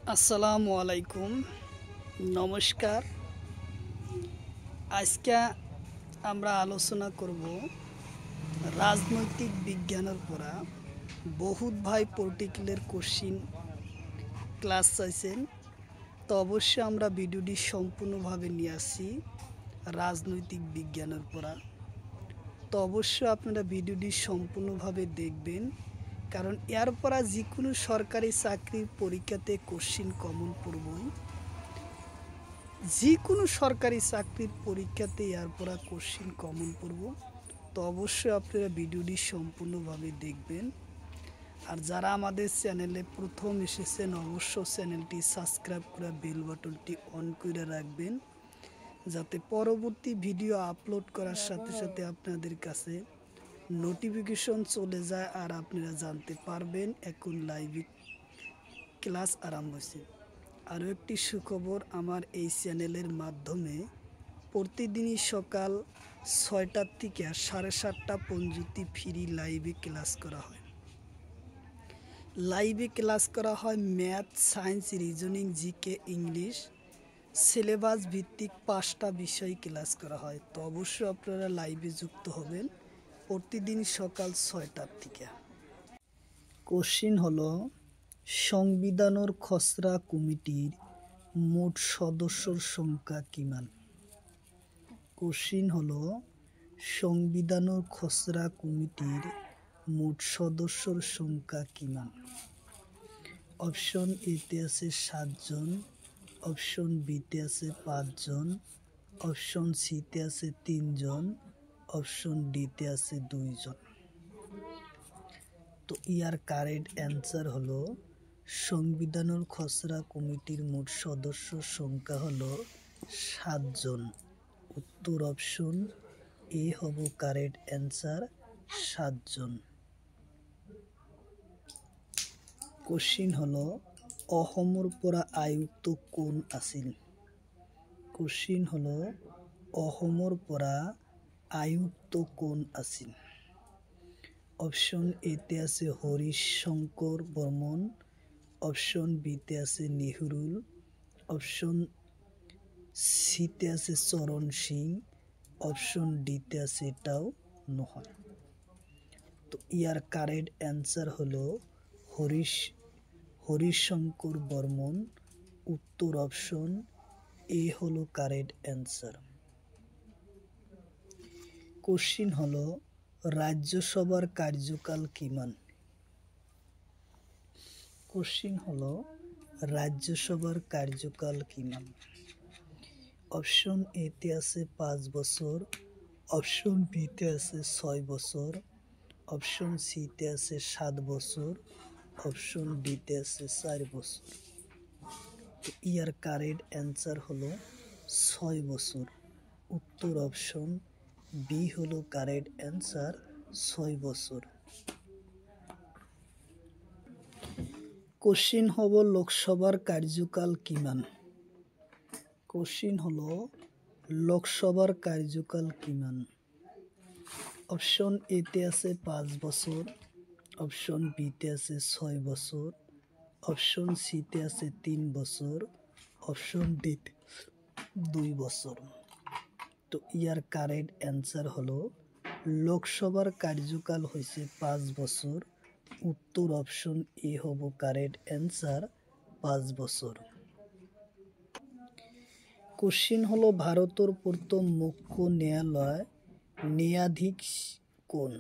আসসালামু আলাইকুম, নমস্কার। আজকে আমরা আলোচনা করব রাজনৈতিক বিজ্ঞানের পড়া। বহুত ভাই পলিটিক্যালের কোশ্চিন ক্লাস চাইছেন, তো অবশ্যই আমরা ভিডিওটি সম্পূর্ণভাবে নিয়ে আসছি রাজনৈতিক বিজ্ঞানের পড়া। তো অবশ্যই আপনারা ভিডিওটি সম্পূর্ণভাবে দেখবেন, কারণ এর পড়া যে কোনো সরকারি চাকরির পরীক্ষাতে কোশ্চিন কমন পড়বই। যে কোনো সরকারি চাকরির পরীক্ষাতে এর পড়া কোশ্চিন কমন পড়ব। তো অবশ্যই আপনারা ভিডিওটি সম্পূর্ণভাবে দেখবেন। আর যারা আমাদের চ্যানেলে প্রথম এসেছেন অবশ্যই চ্যানেলটি সাবস্ক্রাইব করে বেল বাটনটি অন করে রাখবেন, যাতে পরবর্তী ভিডিও আপলোড করার সাথে সাথে আপনাদের কাছে নোটিফিকেশন চলে যায় আর আপনারা জানতে পারবেন এখন লাইভে ক্লাস আরম্ভ হয়েছে। আরও একটি সুখবর, আমার এই চ্যানেলের মাধ্যমে প্রতিদিনই সকাল 6টার থেকে 7:30 পর্যন্ত ফ্রি লাইভে ক্লাস করা হয়। ম্যাথ, সায়েন্স, রিজনিং, জিকে, ইংলিশ সিলেবাস ভিত্তিক 5টা বিষয় ক্লাস করা হয়। তো অবশ্যই আপনারা লাইভে যুক্ত হবেন প্রতিদিন সকাল 6টার থেকে। কোশ্চিন হলো, সংবিধানের খসড়া কমিটির মোট সদস্যর সংখ্যা কিমান? কোশ্চিন হলো, সংবিধানের খসড়া কমিটির মোট সদস্যর সংখ্যা কিমান? অপশন এতে আছে 7 জন, অপশন বিতে আছে 5 জন, অপশন সিতে আছে 3 জন, অপশন ডিতে আছে 2 জন। তো ইয়ার কারেক্ট অ্যান্সার হলো, সংবিধানের খসড়া কমিটির মোট সদস্যর সংখ্যা হলো 7 জন। উত্তর অপশন এ হব কারেক্ট অ্যান্সার, 7 জন। কোশ্চিন হলো, অসমৰ পৰা আয়ুক্ত কোন আছিল? কোশ্চিন হলো, অসমৰ পৰা আয়ুক্ত কোন আছিল? অপশন এতে আছে হরিশ শঙ্কর বর্মন, অপশন বিতে আছে নেহরুল, অপশন সিতে আছে চরণ সিং, অপশন ডিতে আছে এটাও নহয়। তো ইয়ার কারেক্ট অ্যান্সার হলো হরিশঙ্কর বর্মন। উত্তর অপশন এ হলো কারেক্ট অ্যান্সার। কোশ্চিন হলো, রাজ্যসভার কার্যকাল কিমান? কোশ্চিন হলো, রাজ্যসভার কার্যকাল কিমান? অপশন এতে আছে 5 বছর, অপশন বিতে আছে 6 বছর, অপশন সিতে আছে 7 বছর, অপশন ডিতে আছে 4 বছর। তো ইয়ার কারেক্ট অ্যান্সার হলো 6 বছর। উত্তর অপশন বি হলো কারেক্ট অ্যান্সার, 6 বছর। কোশ্চিন হব, লোকসভার কার্যকাল কিমান? কোশ্চিন হলো, লোকসভার কার্যকাল কিমান? অপশন এতে আছে 5 বছর, অপশন বিতে আছে 6 বছর, অপশন সিতে আছে 3 বছর, অপশন ডিতে 2 বছর। তো ইয়ার কারেক্ট অ্যান্সার হলো, লোকসভার কার্যকাল হয়েছে 5 বছর। উত্তর অপশন এ হব কারেক্ট অ্যান্সার, 5 বছর। কোশ্চিন হলো, ভারতের প্রথম মুখ্য ন্যায়াধীশ কোন?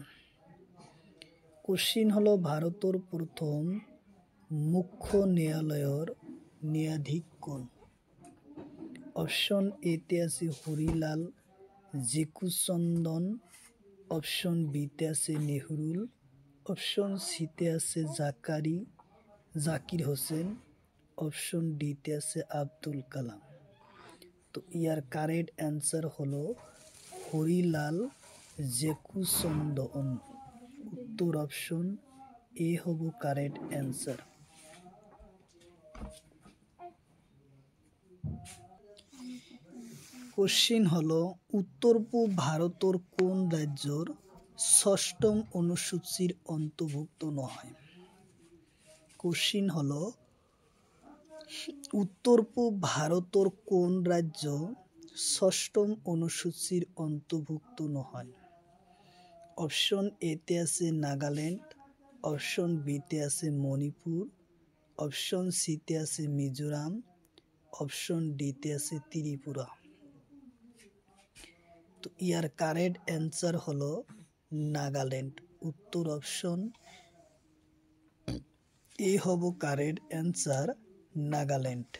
কোশ্চিন হলো, ভারতের প্রথম মুখ্য ন্যায়ালয়ের ন্যায়াধীশ কোন? অপশন এতে আছে হরিলাল জেকুচন্দন, অপশন বিতে আছে নেহরুল, অপশন সিতে আছে জাকির হোসেন, অপশন ডিতে আছে আব্দুল কালাম। তো ইয়ার কারেক্ট অ্যান্সার হলো হরিলাল জেকুচন্দন। উত্তর অপশন এ হব কারেক্ট অ্যান্সার। কোশ্চিন হলো, উত্তর পূর্ব ভারতের কোন রাজ্যর 6ম অনুসূচির অন্তর্ভুক্ত নয়? কোশ্চিন হলো, উত্তর পূব ভারতের কোন রাজ্য ষষ্ঠম অনুসূচির অন্তর্ভুক্ত নহয়? অপশন এতে আছে নাগাল্যান্ড, অপশন বিতে আছে মণিপুর, অপশন সিতে আছে মিজোরাম, অপশন ডিতে আছে ত্রিপুরা। তো ইয়ার কারেক্ট অ্যান্সার হলো নাগাল্যান্ড। উত্তর অপশন এ হব কারেক্ট অ্যান্সার, নাগাল্যান্ড।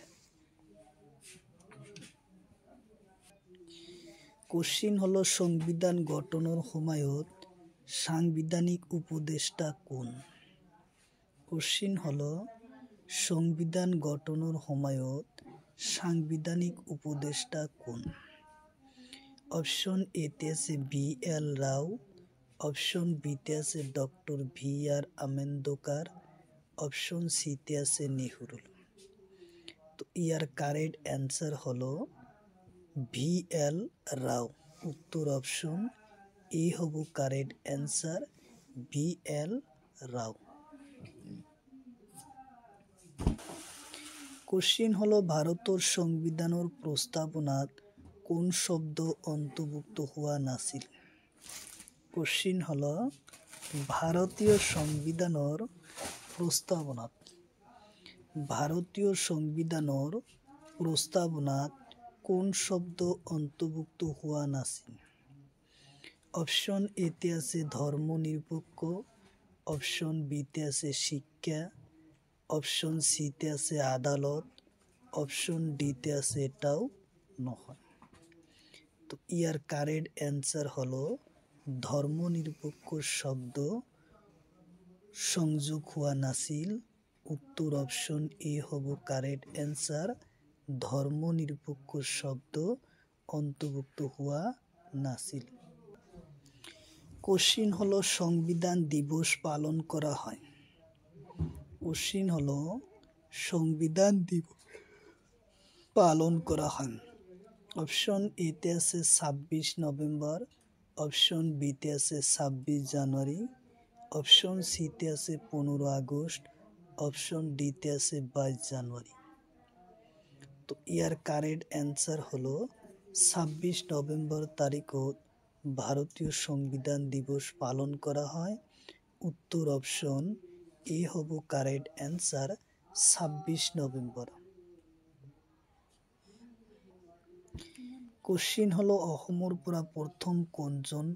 কোশ্চিন হলো সংবিধান গঠনের সময়ত সাংবিধানিক উপদেষ্টা কোন? কোশ্চিন হলো সংবিধান গঠনের সময়ত সাংবিধানিক উপদেষ্টা কোন? অপশন এতে আছে বি.এল. রাও, অপশন বিতে আছে ডক্টর ভি.আর. আম্বেদকর, অপশন সিতে আছে নেহরুল। তো ইয়ার কারেক্ট অ্যান্সার হলো ভি.এল. রাও। উত্তর অপশন এ হব কারেক্ট অ্যান্সার, ভি.এল. রাও। কোশ্চিন হলো ভারতের সংবিধানের প্রস্তাবনাত কোন শব্দ অন্তর্ভুক্ত হওয়া নাছিল? কোশ্চিন হলো ভারতীয় সংবিধানের প্রস্তাবনাত কোন শব্দ অন্তর্ভুক্ত হওয়া নাছিল? অপশন এতে আছে ধর্মনিরপেক্ষ, অপশন বিতে আছে শিক্ষা, অপশন সিতে আছে আদালত, অপশন ডিতে আছে এটাও নহয়। তো ইয়ার কারেক্ট অ্যান্সার হলো ধর্মনিরপেক্ষ শব্দ সংযোগ হওয়া নাছিল। উত্তর অপশন এ হব কারেক্ট অ্যান্সার, ধর্মনিরপেক্ষ শব্দ অন্তর্ভুক্ত হওয়া নাছিল। কোশ্চিন হলো সংবিধান দিবস পালন করা হয়? কোশ্চিন হলো সংবিধান দিবস পালন করা হয়। অপশন এতে আছে 26 নভেম্বর, অপশন বিতে আছে 26 জানুয়ারি, অপশন সিতে আছে 15 আগস্ট, অপশন ডিতে আছে 22 জানুয়ারি। তো ইয়ার কারেক্ট অ্যান্সার হলো 26 নভেম্বর তারিখত ভারতীয় সংবিধান দিবস পালন করা হয়। উত্তর অপশন এ হব কারেক্ট অ্যান্সার, 26 নভেম্বর। কোশ্চিন হলো অসমৰ পৰা প্ৰথম কোনজন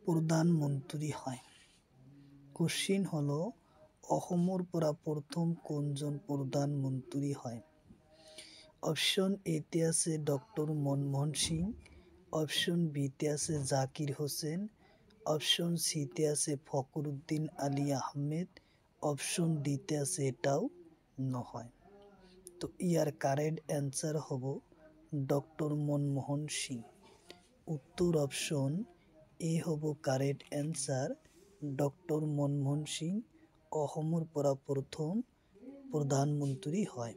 প্ৰধানমন্ত্ৰী হয়? কোশ্চিন হলো অসমৰ পৰা প্রথম কোনজন প্রধানমন্ত্রী হয়? অপশন এতে আছে ডক্টর মনমোহন সিং, অপশন বিতে আছে জাকির হোসেন, অপশন সিতে আছে ফখরুদ্দিন আলী আহমেদ, অপশন ডিতে আছে এটাও নহয়। তো ইয়ার কারেক্ট অ্যান্সার হব ডক্টর মনমোহন সিং। উত্তর অপশন এ হব correct answer, doctor Manmohan Singh অসমৰ পৰা প্রথম প্রধানমন্ত্রী হয়।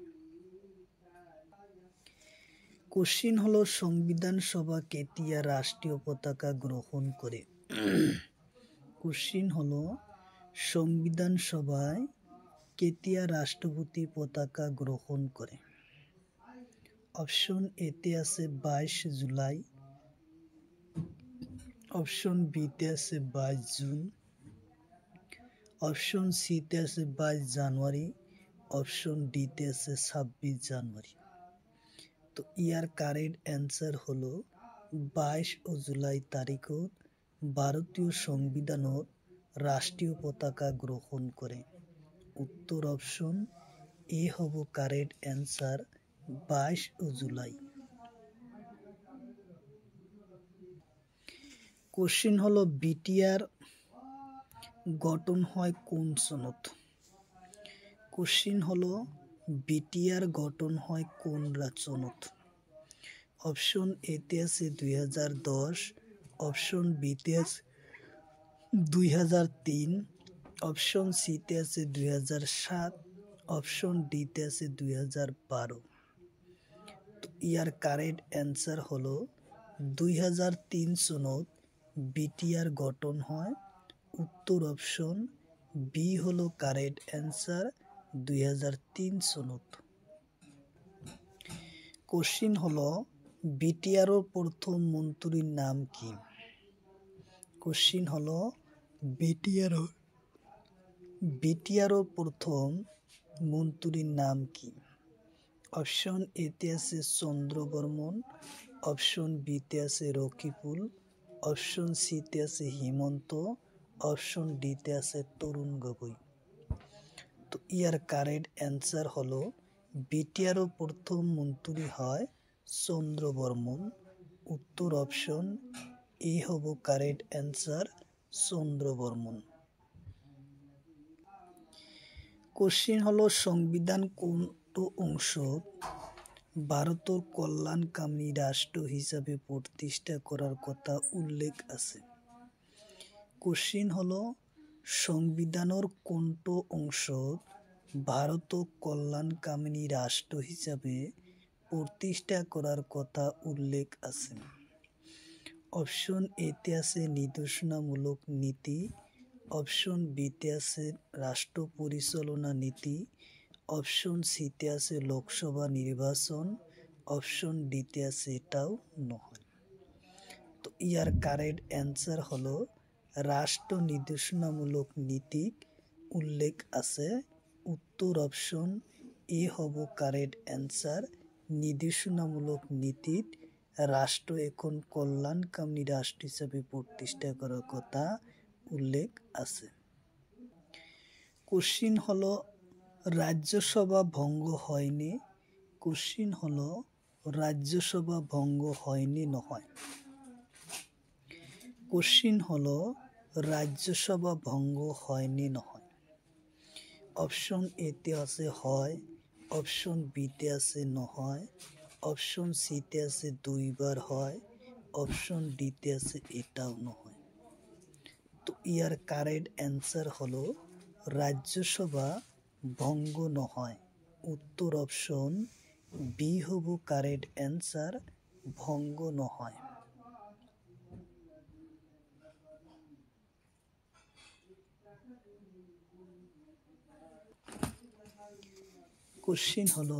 কোশ্চিন হলো সংবিধান সভা কেতিয়া রাষ্ট্রীয় পতাকা গ্রহণ করে? কোশ্চিন হলো সংবিধান সভায় কেতিয়া রাষ্ট্রপতি পতাকা গ্রহণ করে? অপশন এতে আছে 22 জুলাই, অপশন বিতে আছে 22 জুন, অপশন সিতে আছে 22 জানুয়ারি, অপশন ডিতে আছে 26 জানুয়ারি। তো ইয়ার কারেক্ট অ্যান্সার হলো 22 জুলাই তারিখত ভারতীয় সংবিধানত রাষ্ট্রীয় পতাকা গ্রহণ করে। উত্তর অপশন এ হব কারেক্ট অ্যান্সার, 22 জুলাই। কোশ্চিন হলো বিটিআর গঠন হয় কোন সনত? কোশ্চিন হলো বিটিআর গঠন হয় কোন সনত? অপশন এতে আছে 2010, অপশন বিতে আছে 2003, অপশন সিতে আছে 2007, অপশন ডিতে আছে 2012। তো ইয়ার কারেক্ট অ্যান্সার হলো 2003 সনত বিটিআর গঠন হয়। উত্তর অপশন বি হলো কারেক্ট অ্যান্সার, 2003 সনত। কোশ্চিন হলো বিটিআরওর প্রথম মন্ত্রীর নাম কি? কোশ্চিন হলো বিটিআরওর প্রথম মন্ত্রীর নাম কি? অপশন এতে আছে চন্দ্র বর্মন, অপশন বিতে আছে রকিবুল, অপশন সিতে আছে হিমন্ত, অপশন ডিতে আছে তরুণ গগৈ। তো ইয়ার কারেক্ট অ্যান্সার হলো বিটিআরওর প্রথম মন্ত্রী হয় চন্দ্র বর্মন। উত্তর অপশন এ হব কারেক্ট অ্যান্সার, চন্দ্র বর্মন। কোশ্চিন হলো সংবিধান কোনটো অংশ ভারতের কল্যাণকামী রাষ্ট্র হিসাবে প্রতিষ্ঠা করার কথা উল্লেখ আছে? কোশ্চিন হলো সংবিধানের কোনটো অংশ ভারত কল্যাণকামী রাষ্ট্র হিসাবে প্রতিষ্ঠা করার কথা উল্লেখ আছে? অপশন এতে আছে নির্দেশনামূলক নীতি, অপশন বিতে আছে রাষ্ট্র পরিচালনা নীতি, অপশন সিতে আছে লোকসভা নির্বাচন, অপশন ডিতে আছে এটাও নয়। তো ইয়ার কারেক্ট অ্যান্সার হলো রাষ্ট্র নির্দেশনামূলক নীতি উল্লেখ আছে। উত্তর অপশন এ হব কারেক্ট অ্যান্সার, নির্দেশনামূলক নীতির রাষ্ট্র এখন কল্যাণকামী রাষ্ট্র হিসাবে প্রতিষ্ঠা করার কথা উল্লেখ আছে। কোশ্চিন হলো রাজ্যসভা ভঙ্গ হয়নি। কোশ্চিন হলো রাজ্যসভা ভঙ্গ হয়নি নহয়। কোশ্চিন হলো রাজ্যসভা ভঙ্গ হয়নি নহয়। অপশন এতে আছে হয়, অপশন বিতে আছে নহয়, অপশন সিতে আছে দুইবার হয়, অপশন ডিতে আছে এটাও নহয়। তো ইয়ার কারেক্ট অ্যান্সার হলো রাজ্যসভা ভঙ্গ নহয়। উত্তর অপশন বি হব কারেক্ট অ্যান্সার, ভঙ্গ নহয়। কোশ্চিন হলো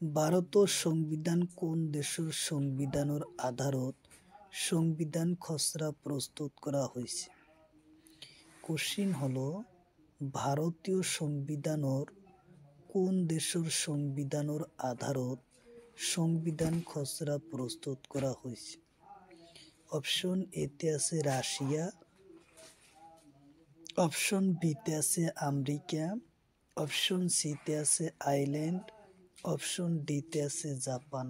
ভারতের সংবিধান কোন দেশের সংবিধানের আধাৰত সংবিধান খসড়া প্ৰস্তুত কৰা হয়েছে? কোশ্চিন হলো ভাৰতীয় সংবিধানেৰ কোন দেশেৰ সংবিধানেৰ আধাৰত সংবিধান খসড়া প্রস্তুত করা হয়েছে? অপশন এতে আছে রাশিয়া, অপশন বিতে আছে আমেরিকা, অপশন সিতে আছে আইল্যান্ড, অপশন ডিতে আছে জাপান।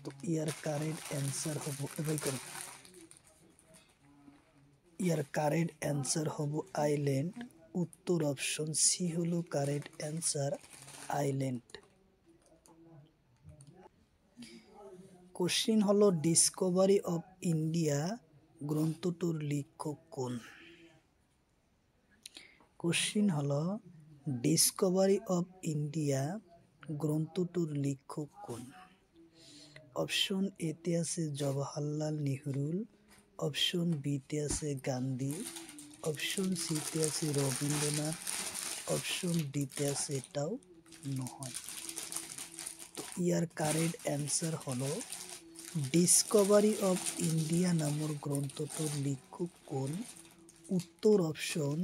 তো ইয়ার কারেক্ট অ্যান্সার হব আইল্যান্ড। উত্তর অপশন সি হলো কারেক্ট অ্যান্সার, আইল্যান্ড। কোশ্চিন হলো ডিসকভারি অফ ইন্ডিয়া গ্রন্থটির লেখক কোন? কোশ্চিন হলো ডিসকভারি অফ ইন্ডিয়া গ্রন্থটির লেখক কোন? অপশন এতে আছে জওহরলাল নেহরু, অপশন বিতে আছে গান্ধী, অপশন সিতে আছে রবীন্দ্রনাথ, অপশন ডিতে আছে এটাও নহয়। তো ইয়ার কারেক্ট অ্যান্সার হলো ডিসকভারি অফ ইন্ডিয়া নামৰ গ্রন্থটির লেখক কোন? উত্তর অপশন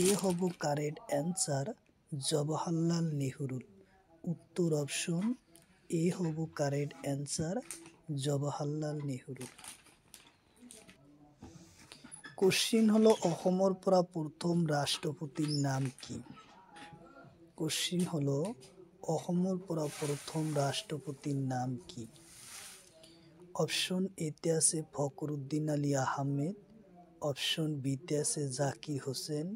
এ হব কারেক্ট অ্যান্সার, জওহরলাল নেহরু। উত্তর অপশন এ হব correct answer, Jawaharlal Nehru. Question হলো অসমৰ পৰা প্ৰথম ৰাষ্ট্ৰপতিৰ নাম কি? কোশ্চিন হলো অসমৰ পৰা প্ৰথম ৰাষ্ট্ৰপতিৰ নাম কি? অপশন এতে আছে ফখরুদ্দিন আলী আহমেদ, অপশন বিতে আছে জাকির হোসেন,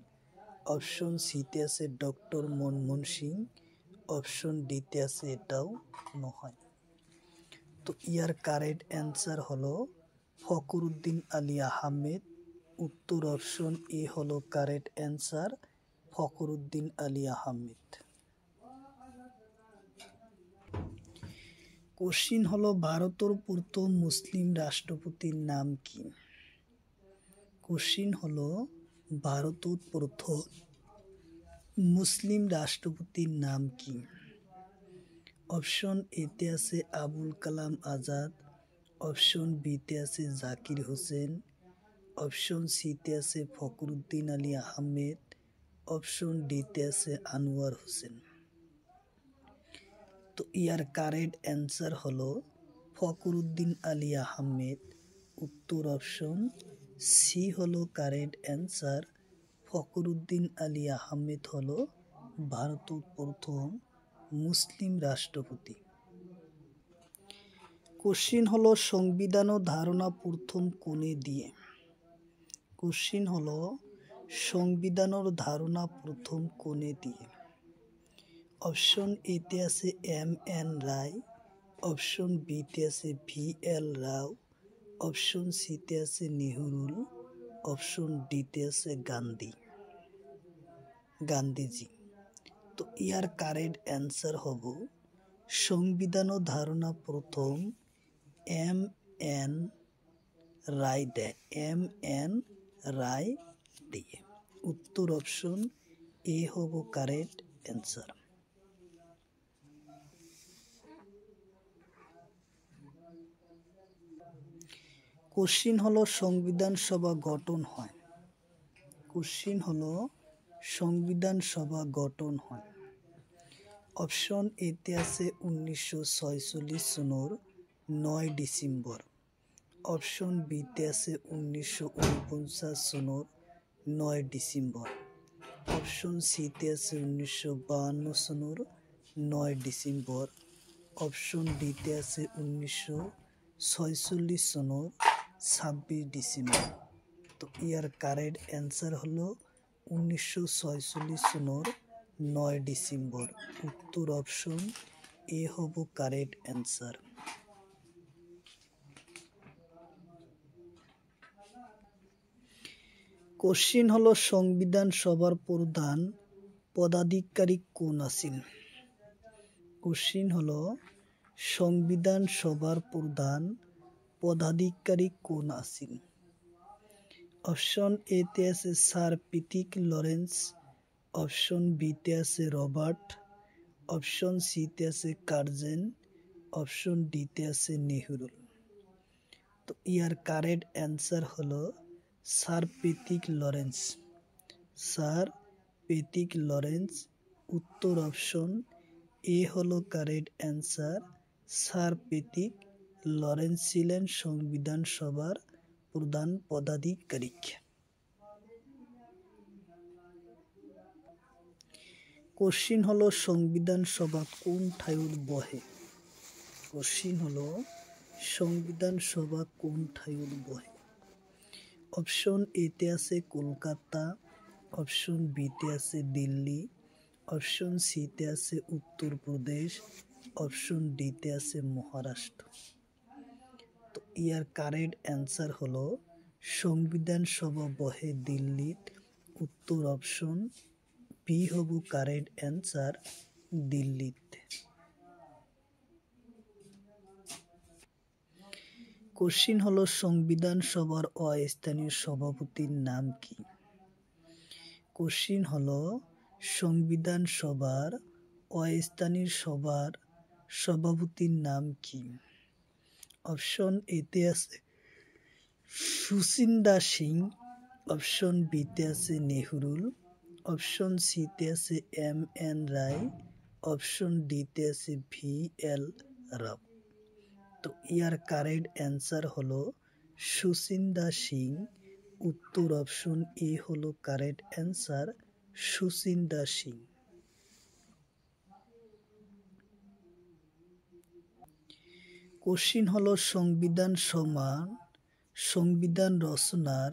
অপশন সিতে আছে ডক্টর মনমোহন সিং, অপশন ডিতে আছে এটাও নহয়। তো ইয়ার কারেক্ট অ্যান্সার হলো ফখরুদ্দিন আলী আহমেদ। উত্তর অপশন এ হলো correct answer, Fakhruddin Ali Ahmed. Question হলো ভারতের প্রথম মুসলিম রাষ্ট্রপতির নাম কি? কোশ্চিন হলো ভারতের প্রথম মুসলিম রাষ্ট্রপতির নাম কি? অপশন এতে আছে আবুল কালাম আজাদ, অপশন বিতে আছে জাকির হোসেন, অপশন সিতে আছে ফখরুদ্দিন আলী আহমেদ, অপশন ডিতে আছে আনোয়ার হোসেন। তো ইয়ার কারেক্ট অ্যান্সার হলো ফখরুদ্দিন আলী আহমেদ। উত্তর অপশন সি হলো কারেক্ট অ্যান্সার। ফখরুদ্দিন আলী আহমেদ হলো ভারতের প্রথম মুসলিম রাষ্ট্রপতি। কোশ্চিন হলো সংবিধান ও ধারণা প্রথম কোণে দিয়ে। কোশ্চিন হলো সংবিধানের ধারণা প্রথম কোণে দিয়ে। অপশন এতে আছে এম এন রায়, অপশন বিতে আছে ভি এল রাও, অপশন সিতে আছে নেহরুল, অপশন ডিতে আছে গান্ধীজি। তো ইয়ার কারেক্ট অ্যান্সার হব সংবিধান ও ধারণা প্রথম এম এন রায় দেয়, এম এন রায় দিয়ে। উত্তর অপশন এ হব কারেক্ট অ্যান্সার। কোশ্চিন হলো সংবিধান সভা গঠন হয়। কোশ্চিন হলো সংবিধান সভা গঠন হয়। অপশন এতে আছে 1946 সনের 9 ডিসেম্বর, অপশন বিতে আছে 1949 সনের 9 ডিসেম্বর, অপশন সিতে আছে 1952 সনের 9 ডিসেম্বর, অপশন ডিতে আছে 1946 সনের 26 ডিসেম্বর। তো ইয়ার কারেক্ট অ্যান্সার হলো 1946 সনের 9 ডিসেম্বর। উত্তর অপশন এ হব কারেক্ট অ্যান্সার। কোশ্চিন হলো সংবিধান সভার প্রধান পদাধিকারী কোন আছেন। কোশ্চিন হলো সংবিধান সভার প্রধান পদাধিকারী কোন আছেন। অপশন এতে আছে স্যার পিটিক লরেন্স, অপশন বিতে আছে রবার্ট, অপশন সিতে আছে কার্জেন, অপশন ডিতে আছে নেহরুল। তো ইয়ার কারেক্ট অ্যান্সার হলো স্যার পিটিক লরেন্স, স্যার পিটিক লরেন্স। উত্তর অপশন এ হলো কারেক্ট অ্যান্সার। স্যার পিটিক লরেন্স ছিলেন সংবিধান সভার প্রধান পদাধিকারী। কোশ্চিন হলো সংবিধান সভা কোন ঠাইত বহে। কোশ্চিন হলো সংবিধান সভা কোন ঠাইত বহে। অপশন এতে আছে কলকাতা, অপশন বিতে আছে দিল্লি, অপশন সিতে আছে উত্তরপ্রদেশ, অপশন ডিতে আছে মহারাষ্ট্র। তো ইয়ার কারেক্ট অ্যান্সার হলো সংবিধান সভা বহে দিল্লিত। উত্তর অপশন বি হব কারেক্ট অ্যান্সার, দিল্লিতে। কোশ্চিন হলো সংবিধান সভার অস্থায়ী সভাপতির নাম কি। কোশ্চিন হলো সংবিধান সভার অস্থায়ী সভাপতির নাম কি। অপশন এতে আছে সুচিন্দা সিং, অপশন বিতে আছে নেহরুল, অপশন সিতে আছে এম এন রায়, অপশন ডিতে আছে ভি এল রাও। তো ইয়ার কারেক্ট অ্যান্সার হলো সুচিন্দা সিং। উত্তর অপশন এ হলো কারেক্ট অ্যান্সার, সুচিন্দা সিং। কোশ্চিন হলো সংবিধান রচনার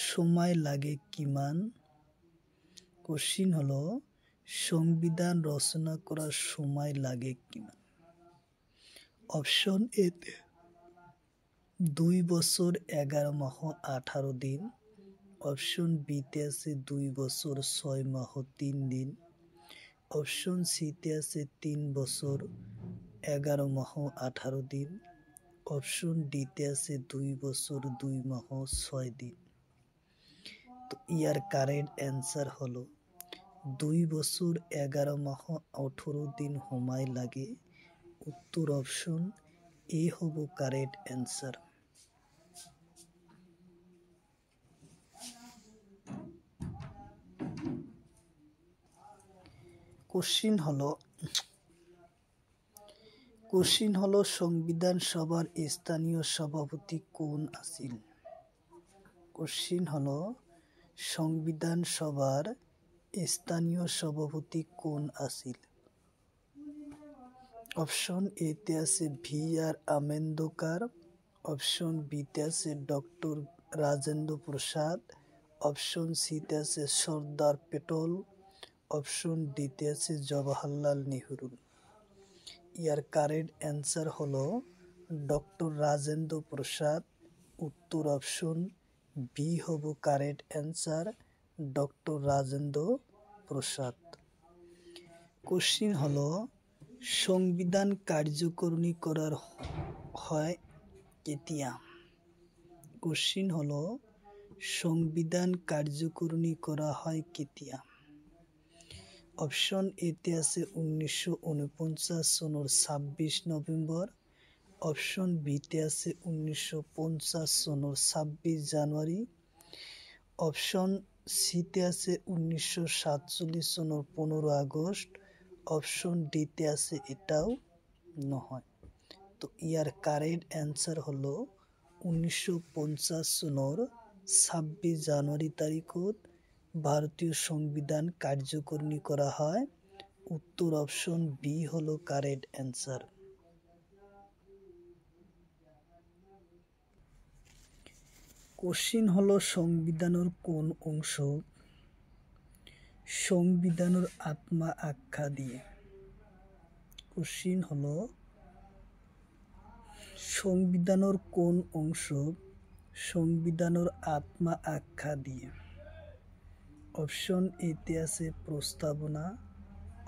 সময় লাগে কিমান। কোশ্চিন হলো সংবিধান রচনা করার সময় লাগে কিমান। অপশন এতে 2 বছর 11 মাস 18 দিন, অপশন বিতে আছে 2 বছর 6 মাস 3 দিন, অপশন সিতে আছে 3 বছর 11 মাস 18 দিন, অপশন ডিতে আছে 2 বছর 2 মাস 6 দিন। তো ইয়ার কারেক্ট অ্যান্সার হলো 2 বছর 11 মাস 18 দিন সময় লাগে উত্তর অপশন এ হব কারেক্ট অ্যান্সার। কোশ্চিন হলো সংবিধান সভার স্থানীয় সভাপতি কোন আছিল? কোশ্চিন হলো সংবিধান সভার স্থানীয় সভাপতি কোন আছিল? অপশন এ তে আছে V.R. আম্বেদকর, অপশন বি তে আছে ডক্টর রাজেন্দ্র প্রসাদ, অপশন সি তে আছে সর্দার প্যাটেল, অপশন ডি তে আছে জওহরলাল নেহরু। ইয়ার কারেক্ট অ্যান্সার হলো ডক্টর রাজেন্দ্র প্রসাদ। উত্তর অপশন বি হব correct answer, doctor Rajendra Prasad. Question হলো সংবিধান কার্যকরী করার হয় কেতিয়া? কোশ্চিন হলো সংবিধান কার্যকরী করা হয় কেতিয়া? অপশন এ তে আছে 1949 সনের 26 নভেম্বর, অপশন বি তে আছে 1950 সনের 26 জানুয়ারি, অপশন সি তে আছে 1947 সনের 15 আগস্ট, অপশন ডি তে আছে এটাও নহয়। তো ইয়ার কারেক্ট অ্যান্সার হলো 1950 সনের 26 জানুয়ারি তারিখত ভারতীয় সংবিধান কার্যকরী করা হয়। উত্তর অপশন বি হলো কারেক্ট অ্যান্সার। কোশ্চিন হলো সংবিধানের কোন অংশ সংবিধানের আত্মা আখ্যা দিয়ে? কোশ্চিন হলো সংবিধানের কোন অংশ সংবিধানের আত্মা আখ্যা দিয়ে? অপশন এ তে আছে প্রস্তাবনা,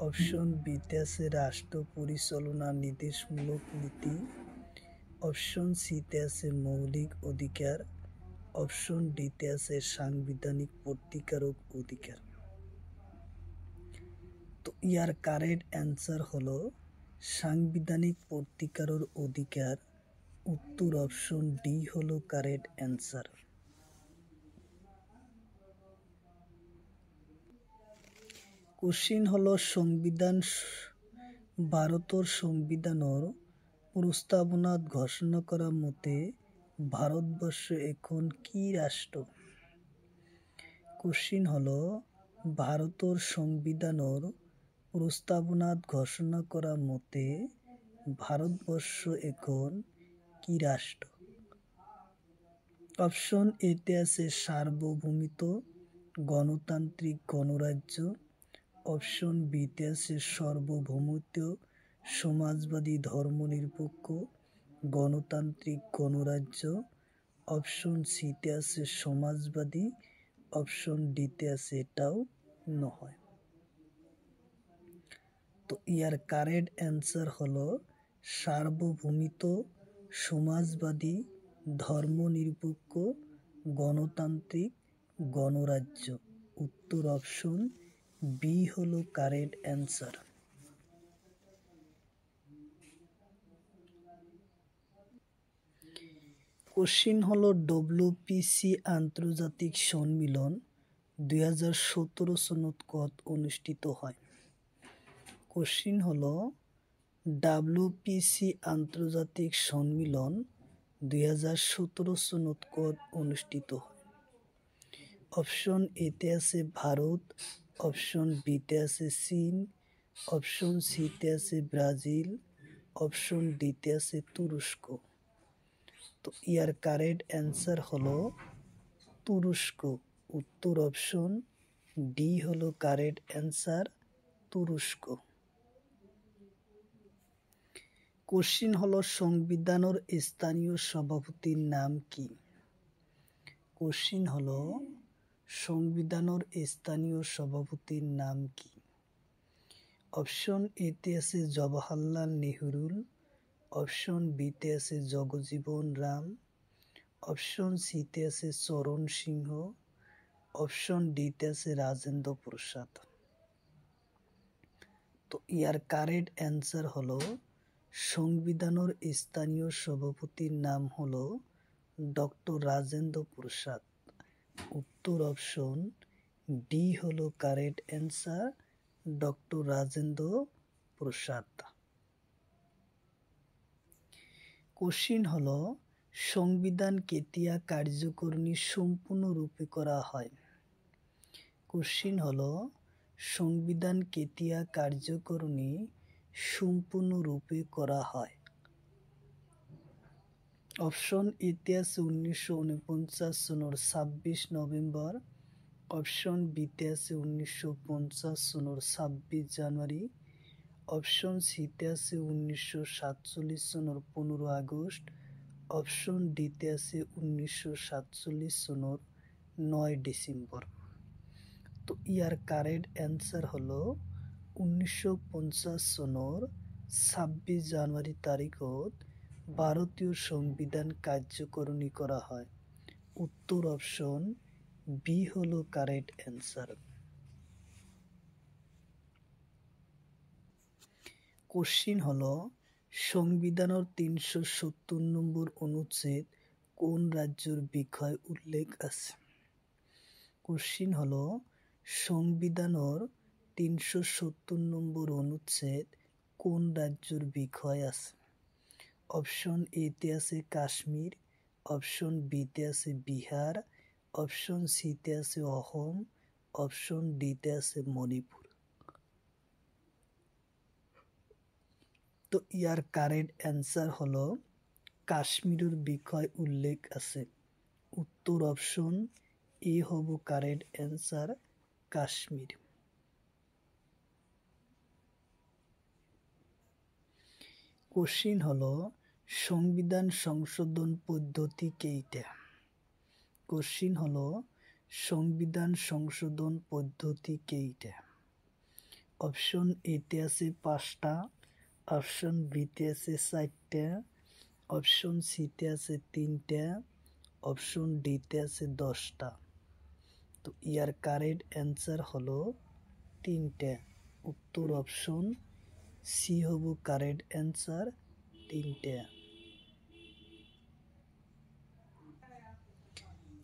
অপশন বি তে আছে রাষ্ট্র পরিচালনা নির্দেশমূলক নীতি, অপশন সি তে আছে মৌলিক অধিকার, অপশন ডি তে আছে সাংবিধানিক প্রতিকারক অধিকার। তো ইয়ার কারেক্ট অ্যান্সার হলো সাংবিধানিক প্রতিকারের অধিকার। উত্তর অপশন ডি হলো কারেক্ট অ্যান্সার। কোশ্চিন হলো ভারতের সংবিধানের প্রস্তাবনাত ঘোষণা করা মতে ভারতবর্ষ এখন কি রাষ্ট্র? কোশ্চিন হলো ভারতের সংবিধানের প্রস্তাবনাত ঘোষণা করা মতে ভারতবর্ষ এখন কি রাষ্ট্র? অপশন এ তে আছে সার্বভৌমিত গণতান্ত্রিক গণরাজ্য, অপশন বি তে আছে সার্বভৌমিত সমাজবাদী ধর্মনিরপেক্ষ গণতান্ত্রিক গণরাজ্য, অপশন সি তে আছে সমাজবাদী, অপশন ডি তে আছে এটাও নহয়। তো ইয়ার কারেক্ট অ্যান্সার হলো সার্বভৌমিত সমাজবাদী ধর্মনিরপেক্ষ গণতান্ত্রিক গণরাজ্য। উত্তর অপশন বি হলো কারেক্ট অ্যান্সার। কোশ্চিন হলো ডব্লিউপিসি আন্তর্জাতিক সম্মিলন 2017 সনত কত অনুষ্ঠিত হয়? কোশ্চিন হলো ডাব্লিউপিসি আন্তর্জাতিক সম্মিলন 2017 সনত কত অনুষ্ঠিত হয়? অপশন এ তে আছে ভারত, অপশন বি তে আছে চীন, অপশন সি তে আছে ব্রাজিল, অপশন ডি তে আছে তুরস্ক। তো ইয়ার কারেক্ট অ্যান্সার হলো তুরস্ক। উত্তর অপশন ডি হলো কারেক্ট অ্যান্সার, তুরস্ক। কোশ্চিন হলো সংবিধানের স্থানীয় সভাপতির নাম কি? কোশ্চিন হলো সংবিধানের স্থানীয় সভাপতির নাম কি? অপশন এ তে আছে জওহরলাল নেহরু, অপশন বি তে আছে জগজীবন রাম, অপশন সি তে আছে চরণ সিংহ, অপশন ডি তে আছে রাজেন্দ্র প্রসাদ। তো ইয়ার কারেক্ট অ্যান্সার হলো সংবিধানের স্থানীয় সভাপতির নাম হলো ডক্টর রাজেন্দ্র প্রসাদ। উত্তর অপশন ডি হলো correct answer, doctor Rajendra Prasad. Question হলো সংবিধান কেতিয়া কার্যকরণী সম্পূর্ণরূপে করা হয়। কোশ্চিন হলো সংবিধান কেতিয়া কার্যকরণী সম্পূর্ণরূপে করা হয়। অপশন এতে আছে 1949 সনের 26 নভেম্বর, অপশন বিতে আছে 1950 সনের 26 জানুয়ারি, অপশন সিতে আছে 1947 সনের 15 আগস্ট, অপশন ডিতে আছে 1947 সনের 9 ডিসেম্বর। তো ইয়ার কারেক্ট অ্যান্সার হলো 1950 সনের 26 জানুয়ারি তারিখত ভারতীয় সংবিধান কার্যকরণী করা হয়। উত্তর অপশন বি হলো কারেক্ট অ্যান্সার। কোশ্চিন হলো সংবিধানের 370 নম্বর অনুচ্ছেদ কোন রাজ্যের বিষয় উল্লেখ আছে। কোশ্চিন হলো সংবিধানের 370 নম্বর অনুচ্ছেদ কোন রাজ্যের বিষয় আছে। অপশন এতে আছে কাশ্মীর, অপশন বিতে আছে বিহার, অপশন সিতে আছে অসম, অপশন ডিতে আছে মণিপুর। তো ইয়ার কারেক্ট অ্যান্সার হলো কাশ্মীরের বিষয় উল্লেখ আছে। উত্তর অপশন এ হব কারেক্ট অ্যান্সার, কাশ্মীর। কোশ্চিন হলো সংবিধান সংশোধন পদ্ধতি কেইটা। কোশ্চিন হলো সংবিধান সংশোধন পদ্ধতি কেইটা। অপশন এতে আছে 5টা, অপশন বিতে আছে 4টা, অপশন সিতে আছে 3টা, অপশন ডিতে আছে 10টা। তো ইয়ার কারেক্ট অ্যান্সার হলো 3টা। উত্তর অপশন সি হব কারেক্ট অ্যান্সার, 3টা।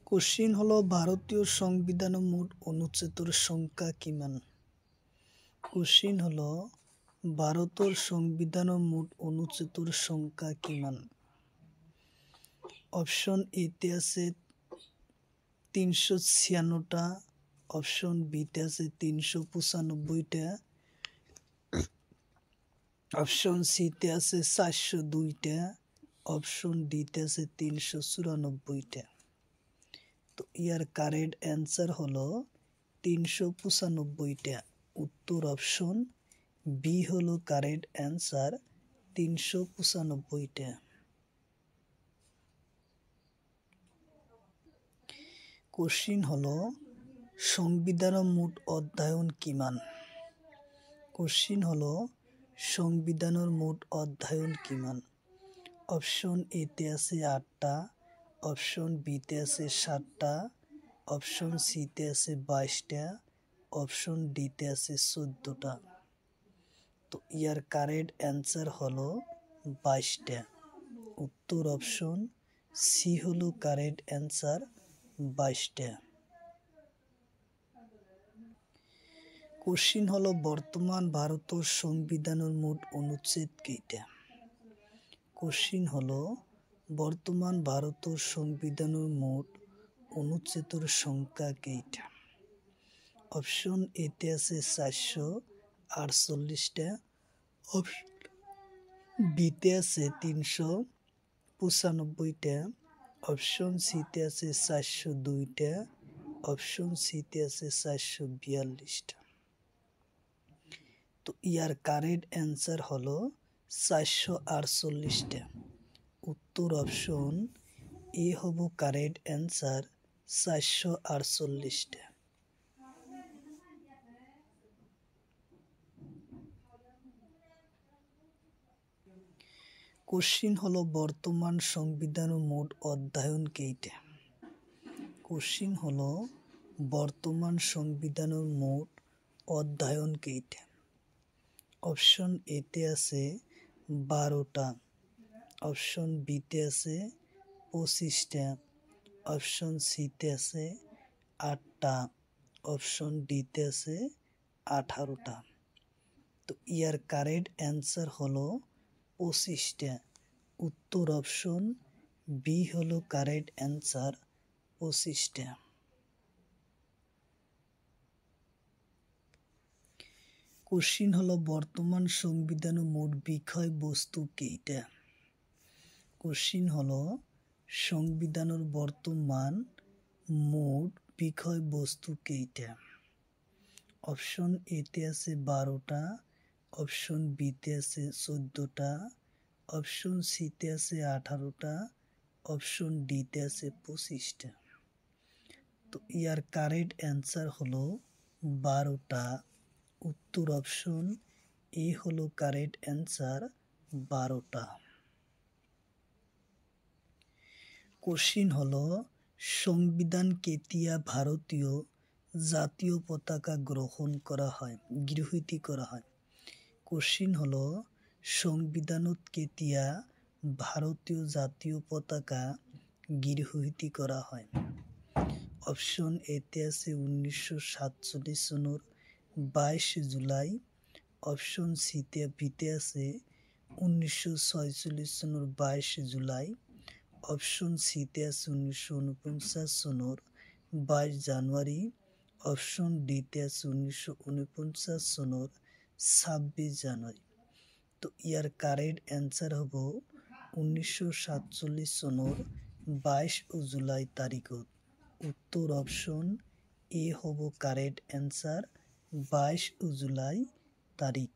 কোশ্চিন হলো ভারতীয় সংবিধানের মোট অনুচ্ছেদের সংখ্যা কিমান। কোশ্চিন হলো ভারতের সংবিধানের মোট অনুচ্ছেদের সংখ্যা কিমান। অপশন এতে আছে 356টা, অপশন বিতে আছে 395টা, অপশন সিতে আছে 402টা, অপশন ডিতে আছে 394টা। তো ইয়ার কারেক্ট অ্যান্সার হলো 395টা। উত্তর অপশন বি হলো কারেক্ট অ্যান্সার, 395টা। কোশ্চিন হলো সংবিধানের মোট অধ্যায়ন কিমান। কোশ্চিন হলো সংবিধানের মোট অধ্যায়ন কিমান। অপশন এতে আছে 8টা, অপশন বিতে আছে 7টা, অপশন সিতে আছে 22টা, অপশন ডিতে আছে 14টা। তো ইয়ার কারেক্ট অ্যান্সার হলো 22টা। উত্তর অপশন সি হলো কারেক্ট অ্যান্সার, 22টা। কোশ্চিন হলো বর্তমান ভারতের সংবিধানের মোট অনুচ্ছেদ কেইটা। কোশ্চিন হলো বর্তমান ভারতের সংবিধানের মোট অনুচ্ছেদের সংখ্যা কেইটা। অপশন এতে আছে 448টা, অপশন বিতে আছে 395টা, অপশন সিতে আছে 402টা, অপশন সিতে আছে 442টা। তো ইয়ার কারেক্ট অ্যান্সার হলো 448টা। উত্তর অপশন এ হব কারেক্ট অ্যান্সার, 448টা। কোশ্চিন হলো বর্তমান সংবিধানের মোট অধ্যায়ন কেইটা। কোশ্চিন হলো বর্তমান সংবিধানের মোট অধ্যায়ন কেইটা। অপশন এতে আছে 12টা। অপশন বিতে আছে 25টা। অপশন সিতে আছে 8টা। অপশন ডিতে আছে 18টা। তো ইয়ার কারেক্ট অ্যান্সার হলো 25টা। উত্তর অপশন বি হলো কারেক্ট অ্যান্সার, 25টা। কোশ্চিন হলো বর্তমান সংবিধান ও মোট বিষয়বস্তু কেইটা? কোশ্চিন হলো সংবিধানের বর্তমান মোট বিষয়বস্তু কেইটা? অপশন এতে আছে 12টা। অপশন বিতে আছে 14টা। অপশন সিতে আছে 18টা। অপশন ডিতে আছে 25টা। তো ইয়ার কারেক্ট অ্যান্সার হলো 12টা। উত্তর অপশন এ হলো কারেক্ট অ্যান্সার, 12টা। কোশ্চিন হলো সংবিধান কেতিয়া ভারতীয় জাতীয় পতাকা গৃহীত করা হয়? কোশ্চিন হলো সংবিধানত কেতিয়া ভারতীয় জাতীয় পতাকা গৃহীত করা হয়? অপশন এতে আছে 1947 সনের 22 জুলাই। অপশন বিতে আছে 1946 সনের 22 জুলাই। অপশন সিতে আছে 1949 সনের 22 জানুয়ারি। অপশন ডিতে আছে 1949 সনের 26 জানুয়ারি। তো ইয়ার কারেক্ট অ্যান্সার হব 1947 সনের 22 জুলাই তারিখত। উত্তর অপশন এ হব কারেক্ট অ্যান্সার, 22 জুলাই তারিখ।